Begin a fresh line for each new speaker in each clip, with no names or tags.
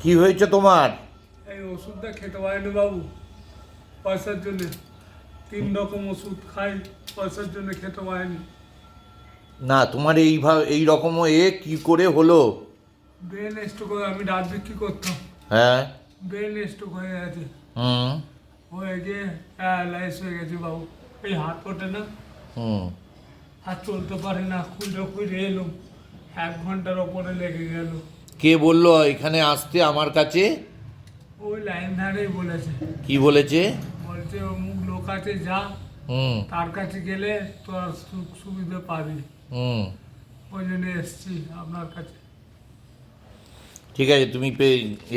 কি হয়েছে তোমার?
এই ওষুধটা খেতে পারিনি বাবু, পয়সার জন্য। 3 রকম ওষুধ খাই, পয়সার জন্য খেতে পারিনি।
না, তোমার এইভাবে এই রকমও কি করে হলো?
ব্রেন স্ট্রোক হয়ে আমি রাত বিক্রি করতাম,
হ্যাঁ।
ব্রেন স্ট্রোক হয়ে গেছে।
হুম।
হয়ে গিয়ে প্যারালাইজ হয়ে গেছে বাবু। এই হাত ওঠে না,
হুম।
হাত চলতে পারে না। খুঁজে এলো, 1 ঘন্টার ওপরে লেগে গেল।
কে বললো এখানে আসতে আমার কাছে?
ওই লাইন ধারেই বলেছে।
কি বলেছে?
বলছে অমুক লোক আছে, যা
হুম।
তার কাছে গেলে তোরা সুবিধা পাবি।
হুম।
ওই জন্য এসছি আপনার কাছে।
ঠিক আছে, তুমি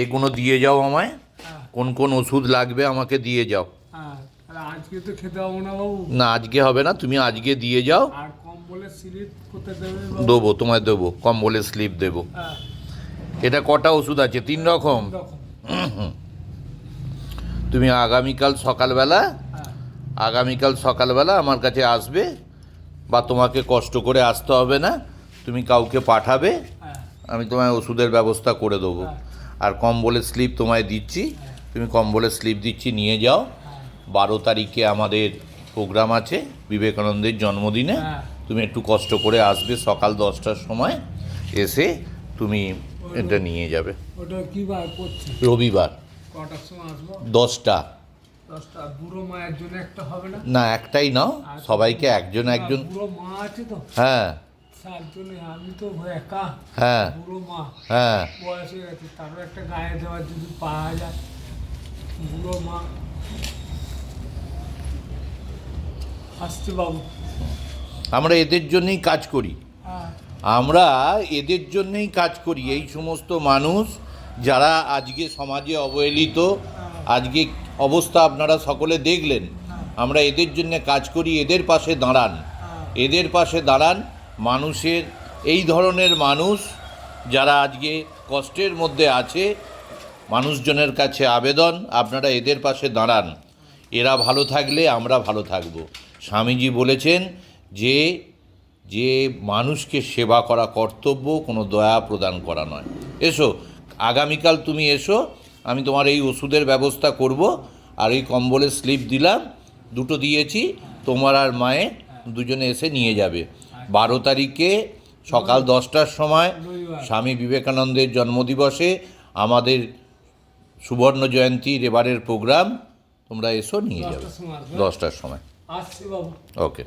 এগুলো দিয়ে যাও আমায়।
হ্যাঁ
কোন কোন ওষুধ লাগবে আমাকে দিয়ে যাও।
হ্যাঁ, তাহলে আজকে তো খেতে পাবো না বাবু।
না, আজকে হবে না, তুমি আজকে দিয়ে যাও।
আর কম বলে স্লিপ কোথায় দেবে বাবু?
দেবো, তোমায় দেবো, কম বলে স্লিপ দেবো।
হ্যাঁ,
এটা কটা ওষুধ আছে? 3 রকম।
3 রকম।
তুমি আগামীকাল সকালবেলা আমার কাছে আসবে, বা তোমাকে কষ্ট করে আসতে হবে না, তুমি কাউকে পাঠাবে,
হ্যাঁ
আমি তোমায় ওষুধের ব্যবস্থা করে দেবো।
হ্যাঁ
আর কম্বলের স্লিপ তোমায় দিচ্ছি, তুমি কম্বলের স্লিপ দিচ্ছি, নিয়ে যাও। 12 তারিখে আমাদের প্রোগ্রাম আছে বিবেকানন্দের জন্মদিনে।
হ্যাঁ।
তুমি একটু কষ্ট করে আসবে সকাল 10টার সময়, এসে তুমি এটা নিয়ে যাবে।
ওটা কি বার করছে?
রবিবার
কটার সময় আসবো?
10টা।
10টা। বুড়ো মায়ের জন্য একটা হবে না?
না, একটাই নাও,
আচ্ছা।
সবাইকে একজন একজন।
বুড়ো মা আছে তো,
হ্যাঁ
তার জন্য। আমি তো একা,
হ্যাঁ
বুড়ো মা
হ্যাঁ।
বয়স হয়ে গেছে, তারও একটা গায়ে দেওয়ার যদি পাওয়া যায়। বুড়ো মা আসছে বাবু।
আমরা এদের জন্যই কাজ করি,
হ্যাঁ
এই সমস্ত মানুষ যারা আজকে সমাজে অবহেলিত, আজকে অবস্থা আপনারা সকলে দেখলেন। আমরা এদের জন্য কাজ করি, এদের পাশে দাঁড়ান। মানুষের এই ধরনের মানুষ যারা আজকে কষ্টের মধ্যে আছে, মানুষজনের কাছে আবেদন, আপনারা এদের পাশে দাঁড়ান। এরা ভালো থাকলে আমরা ভালো থাকব। স্বামীজি বলেছেন যে যে মানুষকে সেবা করা কর্তব্য, কোনো দয়া প্রদান করা নয়। এসো, আগামীকাল তুমি এসো, আমি তোমার এই ওষুধের ব্যবস্থা করব। আর এই কম্বলের স্লিপ দিলাম, 2টো দিয়েছি, তোমার আর মায়ে দুজনে এসে নিয়ে যাবে। 12 তারিখে সকাল 10টার সময় স্বামী বিবেকানন্দের জন্মদিবসে আমাদের সুবর্ণ জয়ন্তীর এবারের প্রোগ্রাম। তোমরা এসো, নিয়ে যাবে
10টার সময় আসবে।
10টার সময়।
আসছি বাবু।
ওকে।